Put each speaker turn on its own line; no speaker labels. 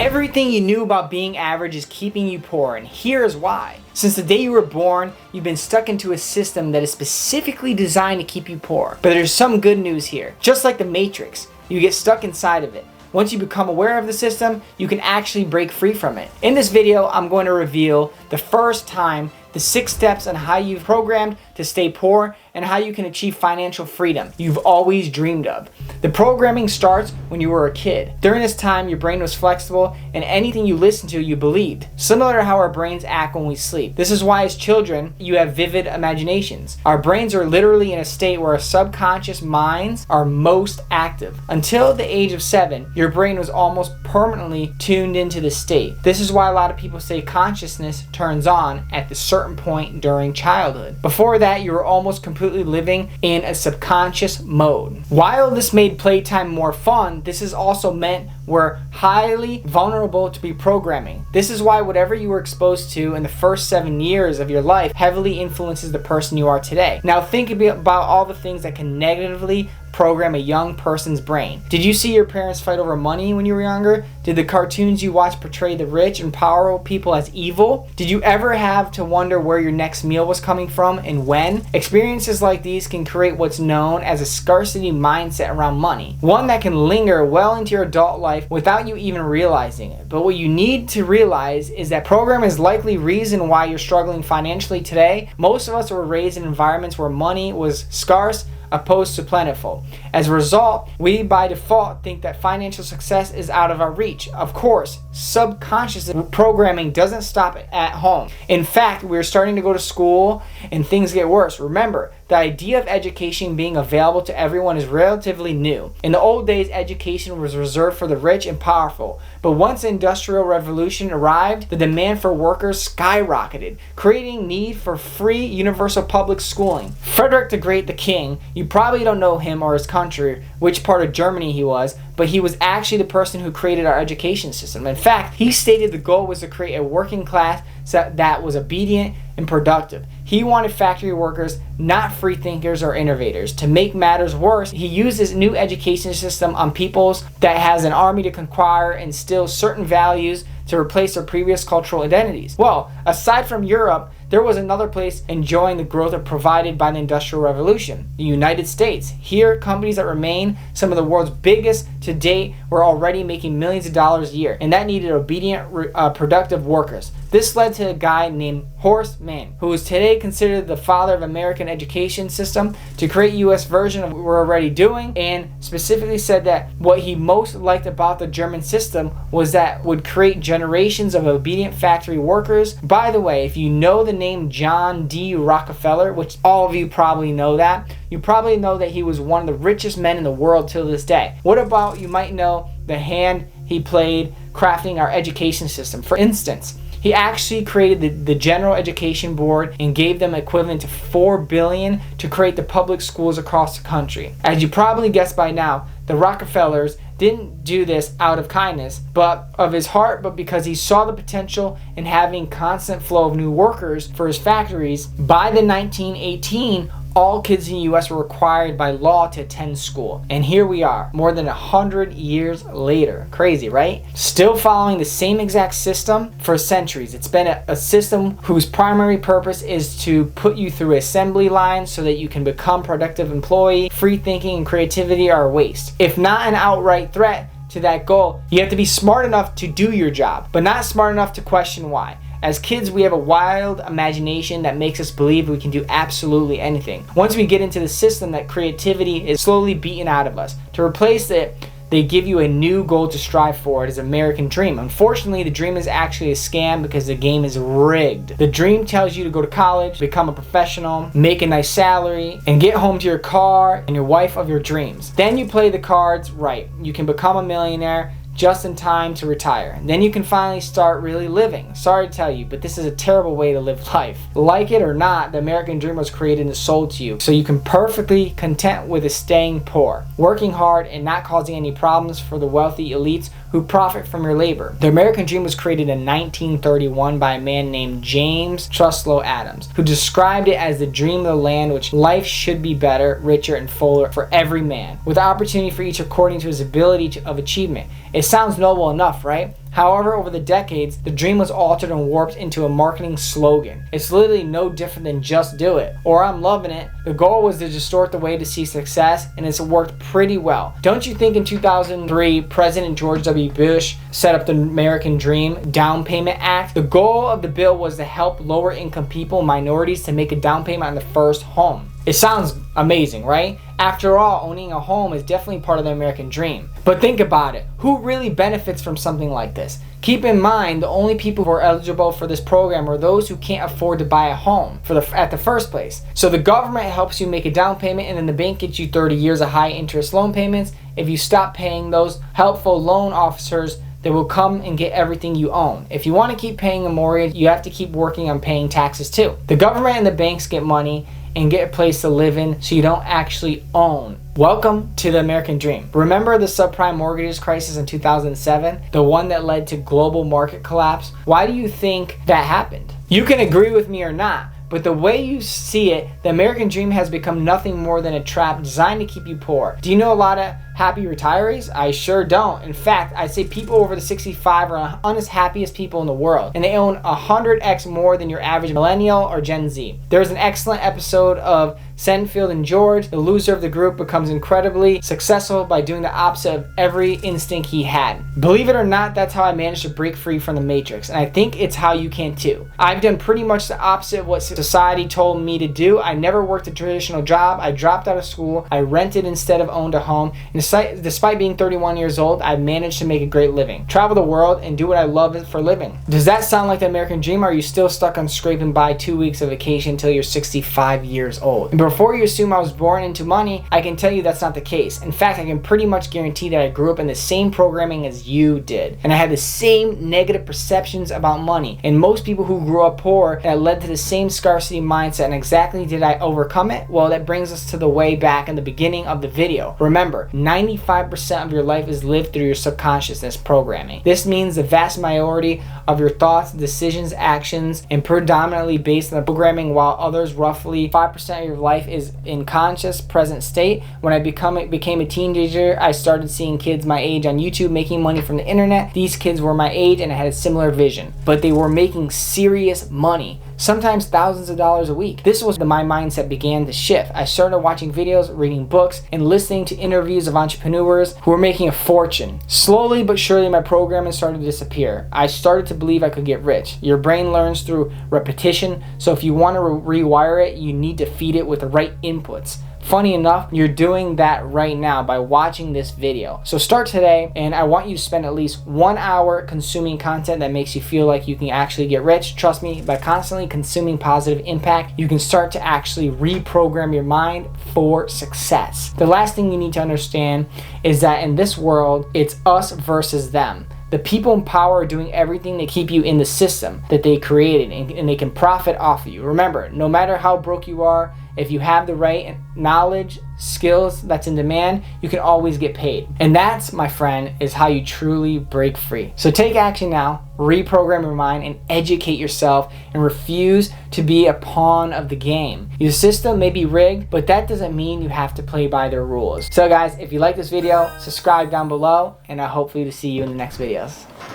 Everything you knew about being average is keeping you poor, and here's why. Since the day you were born, you've been stuck into a system that is specifically designed to keep you poor. But there's some good news here. Just like the Matrix, you get stuck inside of it. Once you become aware of the system, you can actually break free from it. In this video, I'm going to reveal the first time the 6 steps on how you've programmed to stay poor and how you can achieve financial freedom you've always dreamed of. The programming starts when you were a kid. During this time, your brain was flexible and anything you listened to, you believed. Similar to how our brains act when we sleep. This is why as children, you have vivid imaginations. Our brains are literally in a state where our subconscious minds are most active. Until the age of 7, your brain was almost permanently tuned into this state. This is why a lot of people say consciousness turns on at the certain point during childhood. Before that, you were almost completely living in a subconscious mode. While this made playtime more fun, this is also meant we're highly vulnerable to be programming. This is why whatever you were exposed to in the first 7 years of your life heavily influences the person you are today. Now think about all the things that can negatively program a young person's brain. Did you see your parents fight over money when you were younger? Did the cartoons you watched portray the rich and powerful people as evil? Did you ever have to wonder where your next meal was coming from and when? Experiences like these can create what's known as a scarcity mindset around money. One that can linger well into your adult life without you even realizing it. But what you need to realize is that program is likely reason why you're struggling financially today. Most of us were raised in environments where money was scarce opposed to plentiful. As a result, we by default think that financial success is out of our reach. Of course, subconscious programming doesn't stop at home. In fact, we're starting to go to school and things get worse. Remember, the idea of education being available to everyone is relatively new. In the old days, education was reserved for the rich and powerful. But once the Industrial Revolution arrived, the demand for workers skyrocketed, creating need for free universal public schooling. Frederick the Great, the king, you probably don't know him or his country, which part of Germany he was, but he was actually the person who created our education system. In fact, he stated the goal was to create a working class that was obedient and productive. He wanted factory workers, not free thinkers or innovators. To make matters worse, he used his new education system on peoples that has an army to conquer and instill certain values to replace their previous cultural identities. Well, aside from Europe, there was another place enjoying the growth provided by the Industrial Revolution, the United States. Here, companies that remain some of the world's biggest to date were already making millions of dollars a year, and that needed obedient, productive workers. This led to a guy named Horace Mann, who is today considered the father of American education system, to create a US version of what we're already doing, and specifically said that what he most liked about the German system was that would create generations of obedient factory workers. By the way, if you know the name John D. Rockefeller, which all of you probably know that, you probably know that he was one of the richest men in the world till this day. What about you might know the hand he played crafting our education system? For instance, he actually created the General Education Board and gave them equivalent to $4 billion to create the public schools across the country. As you probably guessed by now, the Rockefellers didn't do this out of kindness, but of his heart, but because he saw the potential in having constant flow of new workers for his factories. By the 1918, all kids in the US were required by law to attend school. And here we are, more than 100 years later. Crazy, right? Still following the same exact system for centuries. It's been a system whose primary purpose is to put you through assembly lines so that you can become productive employee. Free thinking and creativity are a waste. If not an outright threat to that goal, you have to be smart enough to do your job, but not smart enough to question why. As kids, we have a wild imagination that makes us believe we can do absolutely anything. Once we get into the system, that creativity is slowly beaten out of us. To replace it, they give you a new goal to strive for. It is American dream. Unfortunately, the dream is actually a scam because the game is rigged. The dream tells you to go to college, become a professional, make a nice salary, and get home to your car and your wife of your dreams. Then you play the cards right. You can become a millionaire just in time to retire. And then you can finally start really living. Sorry to tell you, but this is a terrible way to live life. Like it or not, the American dream was created and sold to you, so you can perfectly content with staying poor, working hard and not causing any problems for the wealthy elites who profit from your labor. The American dream was created in 1931 by a man named James Truslow Adams, who described it as the dream of the land, which life should be better, richer, and fuller for every man, with opportunity for each according to his ability of achievement. It sounds noble enough, right? However, over the decades, the dream was altered and warped into a marketing slogan. It's literally no different than just do it, or I'm loving it. The goal was to distort the way to see success, and it's worked pretty well. Don't you think in 2003, President George W. Bush set up the American Dream Down Payment Act? The goal of the bill was to help lower income people, minorities, to make a down payment on the first home. It sounds amazing, right? After all, owning a home is definitely part of the American dream. But think about it. Who really benefits from something like this? Keep in mind, the only people who are eligible for this program are those who can't afford to buy a home at the first place. So the government helps you make a down payment, and then the bank gets you 30 years of high interest loan payments. If you stop paying those helpful loan officers, they will come and get everything you own. If you want to keep paying a mortgage, you have to keep working on paying taxes too. The government and the banks get money and get a place to live in, so you don't actually own. Welcome to the American dream. Remember the subprime mortgages crisis in 2007? The one that led to global market collapse? Why do you think that happened? You can agree with me or not, but the way you see it, the American dream has become nothing more than a trap designed to keep you poor. Do you know a lot of happy retirees? I sure don't. In fact, I'd say people over the 65 are the happiest people in the world, and they own 100x more than your average millennial or Gen Z. There's an excellent episode of Senfield and George. The loser of the group becomes incredibly successful by doing the opposite of every instinct he had. Believe it or not, that's how I managed to break free from the matrix, and I think it's how you can too. I've done pretty much the opposite of what society told me to do. I never worked a traditional job. I dropped out of school. I rented instead of owned a home. And despite being 31 years old, I've managed to make a great living. Travel the world and do what I love for a living. Does that sound like the American dream, or are you still stuck on scraping by 2 weeks of vacation until you're 65 years old? And before you assume I was born into money, I can tell you that's not the case. In fact, I can pretty much guarantee that I grew up in the same programming as you did. And I had the same negative perceptions about money. And most people who grew up poor, that led to the same scarcity mindset. And exactly did I overcome it? Well, that brings us to the way back in the beginning of the video. Remember, 95% of your life is lived through your subconsciousness programming. This means the vast majority of your thoughts, decisions, actions, and predominantly based on the programming, while others, roughly 5% of your life, is in conscious present state. When I became a teenager, I started seeing kids my age on YouTube making money from the internet. These kids were my age and I had a similar vision, but they were making serious money, sometimes thousands of dollars a week. This was when my mindset began to shift. I started watching videos, reading books, and listening to interviews of entrepreneurs who were making a fortune. Slowly but surely, my programming started to disappear. I started to believe I could get rich. Your brain learns through repetition, so if you want to rewire it, you need to feed it with the right inputs. Funny enough, you're doing that right now by watching this video. So start today, and I want you to spend at least 1 hour consuming content that makes you feel like you can actually get rich. Trust me, by constantly consuming positive impact, you can start to actually reprogram your mind for success. The last thing you need to understand is that in this world, it's us versus them. The people in power are doing everything to keep you in the system that they created, and they can profit off of you. Remember, no matter how broke you are, if you have the right knowledge, skills that's in demand, you can always get paid. And that's, my friend, is how you truly break free. So take action now, reprogram your mind, and educate yourself, and refuse to be a pawn of the game. Your system may be rigged, but that doesn't mean you have to play by their rules. So guys, if you like this video, subscribe down below, and I hope to see you in the next videos.